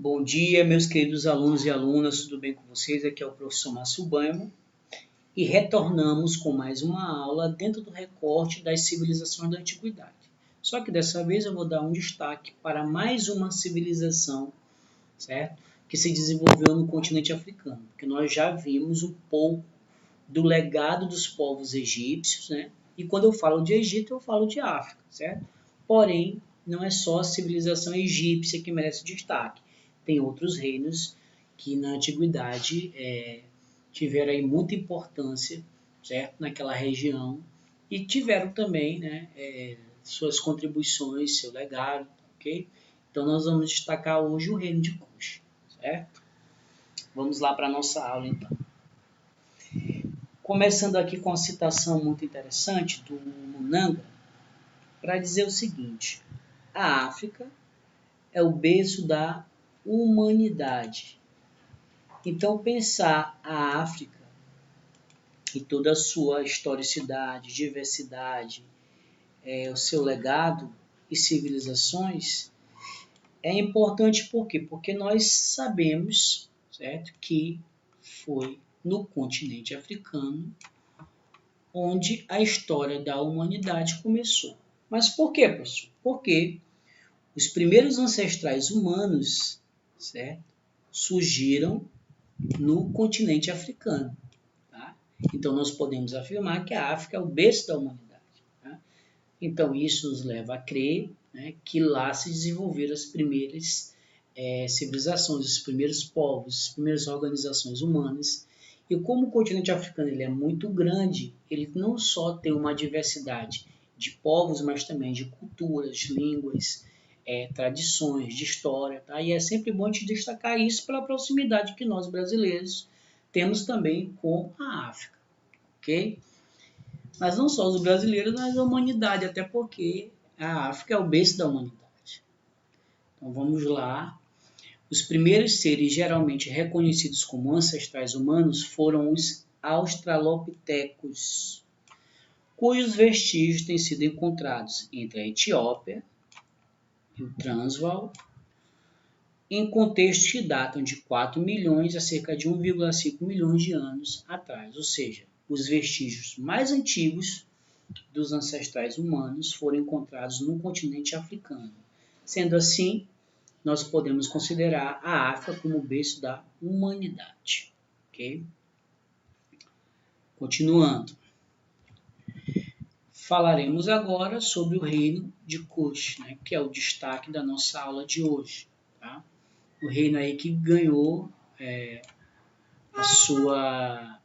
Bom dia, meus queridos alunos e alunas, tudo bem com vocês? Aqui é o professor Márcio Banho e retornamos com mais uma aula dentro do recorte das civilizações da antiguidade. Só que dessa vez eu vou dar um destaque para mais uma civilização, certo? Que se desenvolveu no continente africano, porque nós já vimos um pouco do legado dos povos egípcios, né? E quando eu falo de Egito, eu falo de África, certo? Porém, não é só a civilização egípcia que merece destaque. Tem outros reinos que na antiguidade tiveram aí muita importância, certo? Naquela região e tiveram também, né, suas contribuições, seu legado, ok? Então nós vamos destacar hoje o reino de Kush, certo? Vamos lá para a nossa aula então. Começando aqui com uma citação muito interessante do Munanga, para dizer o seguinte: a África é o berço da humanidade. Então, pensar a África e toda a sua historicidade, diversidade, o seu legado e civilizações é importante por quê? Porque nós sabemos, certo, que foi no continente africano onde a história da humanidade começou. Mas por quê, professor? Porque os primeiros ancestrais humanos, certo, surgiram no continente africano. Tá? Então, nós podemos afirmar que a África é o berço da humanidade. Tá? Então, isso nos leva a crer, né, que lá se desenvolveram as primeiras civilizações, os primeiros povos, as primeiras organizações humanas. E como o continente africano ele é muito grande, ele não só tem uma diversidade de povos, mas também de culturas, línguas, tradições, de história. Tá? E é sempre bom te destacar isso pela proximidade que nós brasileiros temos também com a África. Ok? Mas não só os brasileiros, mas a humanidade, até porque a África é o berço da humanidade. Então vamos lá. Os primeiros seres geralmente reconhecidos como ancestrais humanos foram os australopitecos, cujos vestígios têm sido encontrados entre a Etiópia e o Transvaal, em contextos que datam de 4 milhões a cerca de 1,5 milhões de anos atrás, ou seja, os vestígios mais antigos dos ancestrais humanos foram encontrados no continente africano. Sendo assim, nós podemos considerar a África como o berço da humanidade. Okay? Continuando. Falaremos agora sobre o reino de Kush, né, que é o destaque da nossa aula de hoje. Tá? O reino aí que ganhou a sua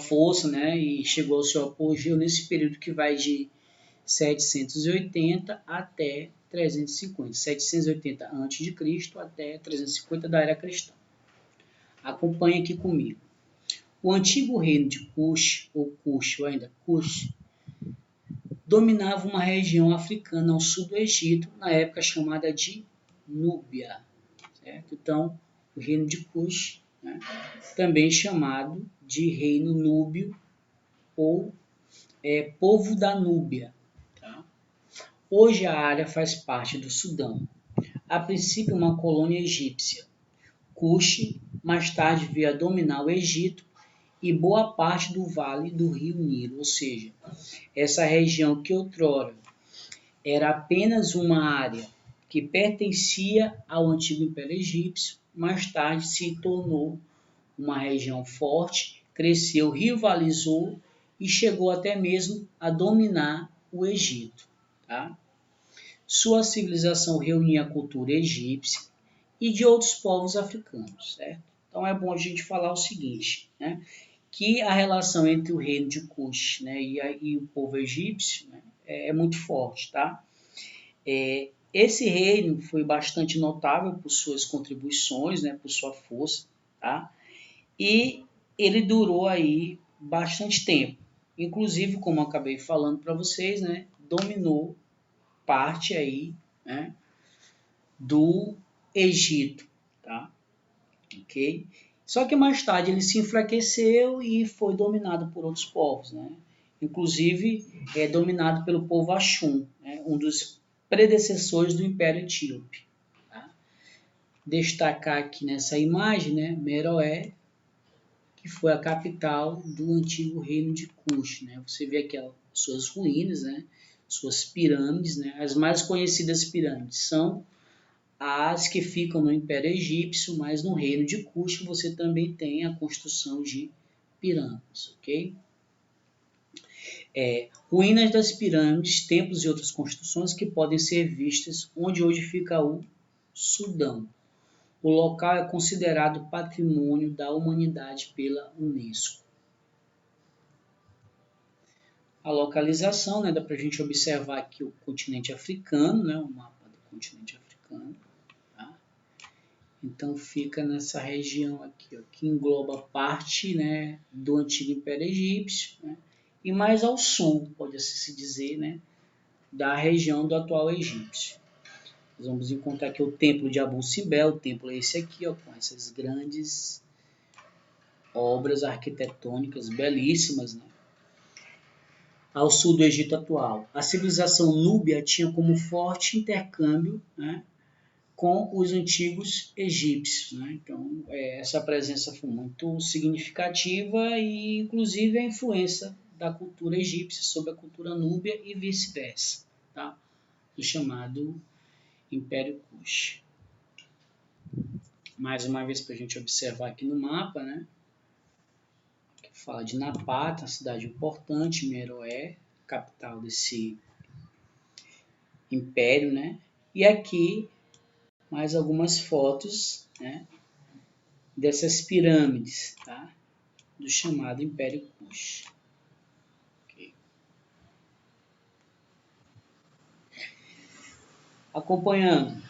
força, né, e chegou ao seu apogeu nesse período que vai de 780 até 350, 780 a.C. até 350 da era cristã. Acompanhe aqui comigo. O antigo reino de Kush, ou ainda Kush, dominava uma região africana ao sul do Egito, na época chamada de Núbia. Certo? Então, o reino de Kush, né, também chamado de reino núbio ou povo da Núbia. Tá? Hoje a área faz parte do Sudão. A princípio uma colônia egípcia. Kush mais tarde veio a dominar o Egito e boa parte do vale do rio Nilo, ou seja, essa região que outrora era apenas uma área que pertencia ao antigo Império Egípcio, mais tarde se tornou uma região forte, cresceu, rivalizou e chegou até mesmo a dominar o Egito. Tá? Sua civilização reunia a cultura egípcia e de outros povos africanos. Certo? Então é bom a gente falar o seguinte, né? Que a relação entre o reino de Kush, né, e o povo egípcio, né, é muito forte. Tá? Esse reino foi bastante notável por suas contribuições, né, por sua força, tá? E ele durou aí bastante tempo. Inclusive, como eu acabei falando para vocês, né, dominou parte aí, né, do Egito, tá? Ok? Só que mais tarde ele se enfraqueceu e foi dominado por outros povos, né? Inclusive é dominado pelo povo Axum, né, um dos predecessores do Império Etíope. Tá? destacar aqui nessa imagem, né, Meroé, que foi a capital do antigo reino de Cush, né? Você vê aqui as suas ruínas, né, suas pirâmides, né? As mais conhecidas pirâmides são as que ficam no Império Egípcio, mas no reino de Cush você também tem a construção de pirâmides, ok? Ruínas das pirâmides, templos e outras construções que podem ser vistas onde hoje fica o Sudão. O local é considerado Patrimônio da Humanidade pela Unesco. A localização, né, dá para a gente observar aqui o continente africano, né, o mapa do continente africano. Tá? Então fica nessa região aqui, ó, que engloba parte, né, do antigo Império Egípcio, né, e mais ao sul, pode-se se dizer, né, da região do atual Egípcio. Nós vamos encontrar aqui o templo de Abu Simbel, o templo é esse aqui, ó, com essas grandes obras arquitetônicas belíssimas, né? Ao sul do Egito atual. A civilização núbia tinha como forte intercâmbio, né, com os antigos egípcios, né? Então, essa presença foi muito significativa e, inclusive, a influência da cultura egípcia sobre a cultura núbia e vice-versa, tá? Do chamado Império Kush. Mais uma vez para a gente observar aqui no mapa, né? Que fala de Napata, uma cidade importante, Meroé, capital desse império, né? E aqui mais algumas fotos, né, dessas pirâmides, tá? Do chamado Império Kush. Okay. Acompanhando,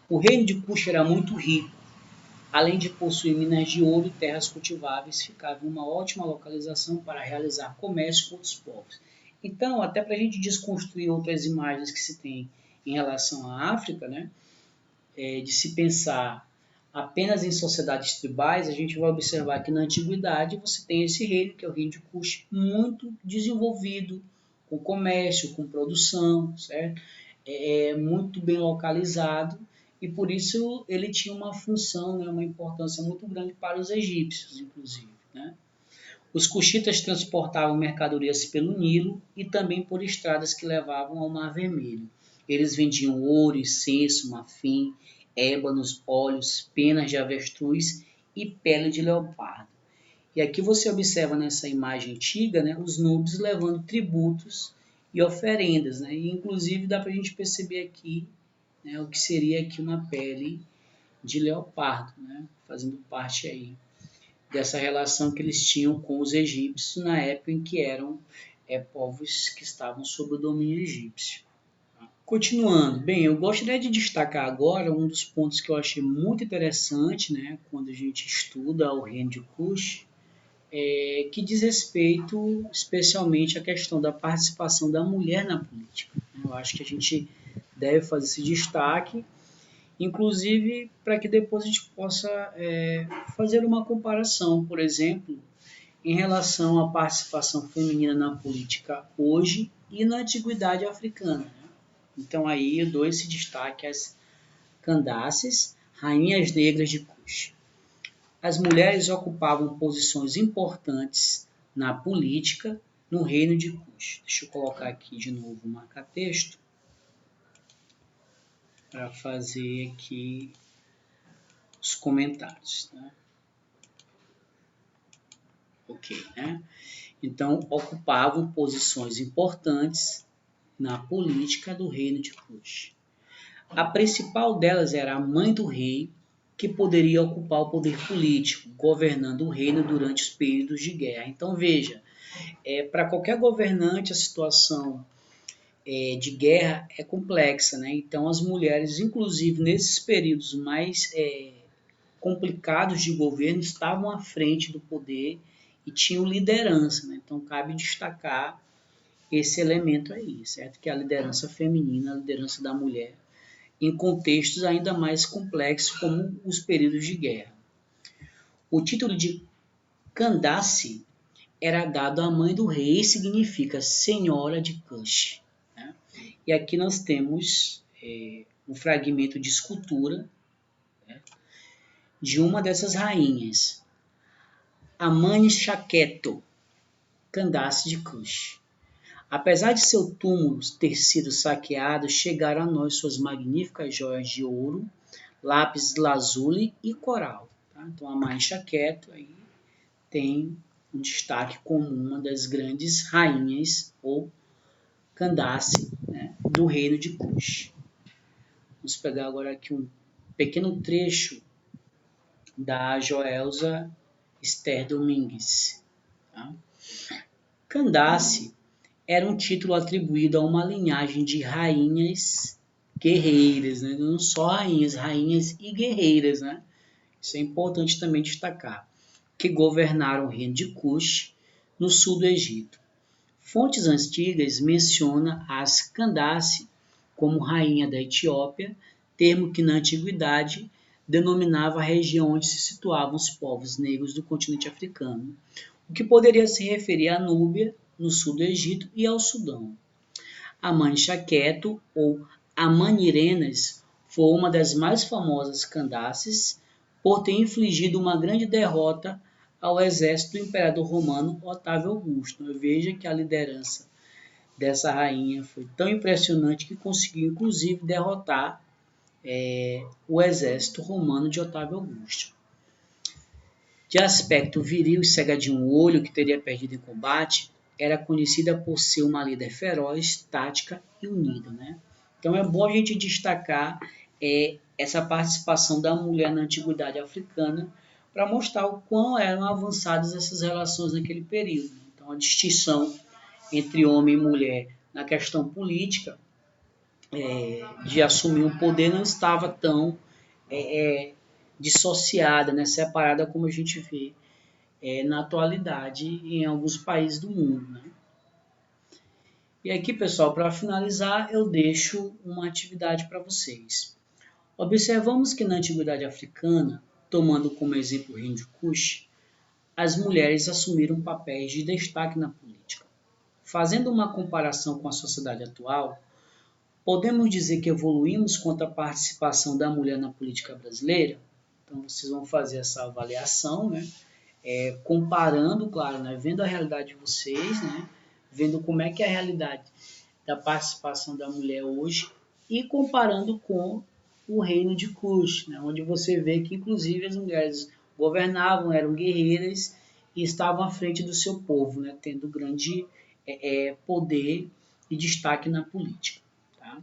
o reino de Kush era muito rico. Além de possuir minas de ouro e terras cultiváveis, ficava em uma ótima localização para realizar comércio com outros povos. Então, até para a gente desconstruir outras imagens que se tem em relação à África, né, de se pensar apenas em sociedades tribais, a gente vai observar que na antiguidade você tem esse reino, que é o reino de Kush, muito desenvolvido, com comércio, com produção, certo? Muito bem localizado, e por isso ele tinha uma função, né, uma importância muito grande para os egípcios, inclusive, né? Os cuxitas transportavam mercadorias pelo Nilo e também por estradas que levavam ao Mar Vermelho. Eles vendiam ouro, incenso, marfim, ébanos, óleos, penas de avestruz e pele de leopardo. E aqui você observa nessa imagem antiga, né, os núbios levando tributos e oferendas, né? E inclusive dá para a gente perceber aqui, né, o que seria aqui uma pele de leopardo, né, fazendo parte aí dessa relação que eles tinham com os egípcios na época em que eram povos que estavam sob o domínio egípcio. Continuando, bem, eu gostaria de destacar agora um dos pontos que eu achei muito interessante, né, quando a gente estuda o reino de Kush, que diz respeito especialmente à questão da participação da mulher na política. Eu acho que a gente deve fazer esse destaque, inclusive para que depois a gente possa fazer uma comparação, por exemplo, em relação à participação feminina na política hoje e na antiguidade africana. Né? Então aí eu dou esse destaque às Candaces, rainhas negras de Kush. As mulheres ocupavam posições importantes na política no reino de Kush. Deixa eu colocar aqui de novo o marca-texto para fazer aqui os comentários. Tá? Ok, né? Então, ocupavam posições importantes na política do reino de Kush. A principal delas era a mãe do rei, que poderia ocupar o poder político, governando o reino durante os períodos de guerra. Então, veja, para qualquer governante a situação de guerra é complexa, né? Então, as mulheres, inclusive nesses períodos mais complicados de governo, estavam à frente do poder e tinham liderança, né? Então, cabe destacar esse elemento aí, certo? Que é a liderança feminina, a liderança da mulher, em contextos ainda mais complexos como os períodos de guerra. O título de Candace era dado à mãe do rei e significa senhora de Kush. Né? E aqui nós temos um fragmento de escultura né, de uma dessas rainhas, Amane-Shaketo, Candace de Cush. Apesar de seu túmulo ter sido saqueado, chegaram a nós suas magníficas joias de ouro, lápis lazuli e coral. Tá? Então a Amane-Shaketo aí tem um destaque como uma das grandes rainhas ou Candace, né, do reino de Cush. Vamos pegar agora aqui um pequeno trecho da Joelza Esther Domingues. Tá? Candace era um título atribuído a uma linhagem de rainhas guerreiras, né? Não só rainhas, rainhas e guerreiras, né? Isso é importante também destacar, que governaram o reino de Cush, no sul do Egito. Fontes antigas mencionam as Candace como rainha da Etiópia, termo que na antiguidade denominava a região onde se situavam os povos negros do continente africano, o que poderia se referir à Núbia, no sul do Egito, e ao Sudão. Amane-Shaketo, ou Amanirenas, foi uma das mais famosas Candaces por ter infligido uma grande derrota ao exército do imperador romano Otávio Augusto. Veja que a liderança dessa rainha foi tão impressionante que conseguiu inclusive derrotar o exército romano de Otávio Augusto. De aspecto viril e cega de um olho, que teria perdido em combate, era conhecida por ser uma líder feroz, tática e unida. Né? Então é bom a gente destacar essa participação da mulher na antiguidade africana para mostrar o quão eram avançadas essas relações naquele período. Então a distinção entre homem e mulher na questão política de assumir o poder não estava tão dissociada, né, separada como a gente vê na atualidade em alguns países do mundo. Né? E aqui, pessoal, para finalizar, eu deixo uma atividade para vocês. Observamos que na antiguidade africana, tomando como exemplo o reino de Cush, as mulheres assumiram papéis de destaque na política. Fazendo uma comparação com a sociedade atual, podemos dizer que evoluímos quanto à participação da mulher na política brasileira? Então, vocês vão fazer essa avaliação, né? Comparando, claro, né? Vendo a realidade de vocês, né? Vendo como é que é a realidade da participação da mulher hoje e comparando com o reino de Cush, né? Onde você vê que, inclusive, as mulheres governavam, eram guerreiras e estavam à frente do seu povo, né? Tendo grande poder e destaque na política. Tá?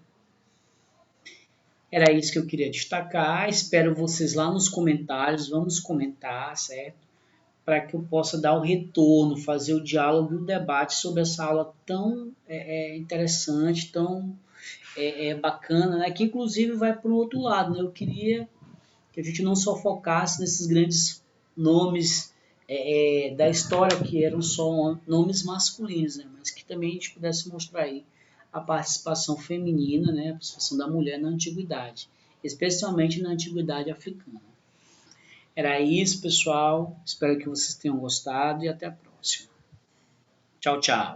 Era isso que eu queria destacar. Espero vocês lá nos comentários. Vamos comentar, certo? Para que eu possa dar o retorno, fazer o diálogo e o debate sobre essa aula tão interessante, tão bacana, né? Que inclusive vai para o outro lado. Né? Eu queria que a gente não só focasse nesses grandes nomes da história, que eram só nomes masculinos, né? Mas que também a gente pudesse mostrar aí a participação feminina, né? A participação da mulher na antiguidade, especialmente na antiguidade africana. Era isso, pessoal. Espero que vocês tenham gostado e até a próxima. Tchau, tchau.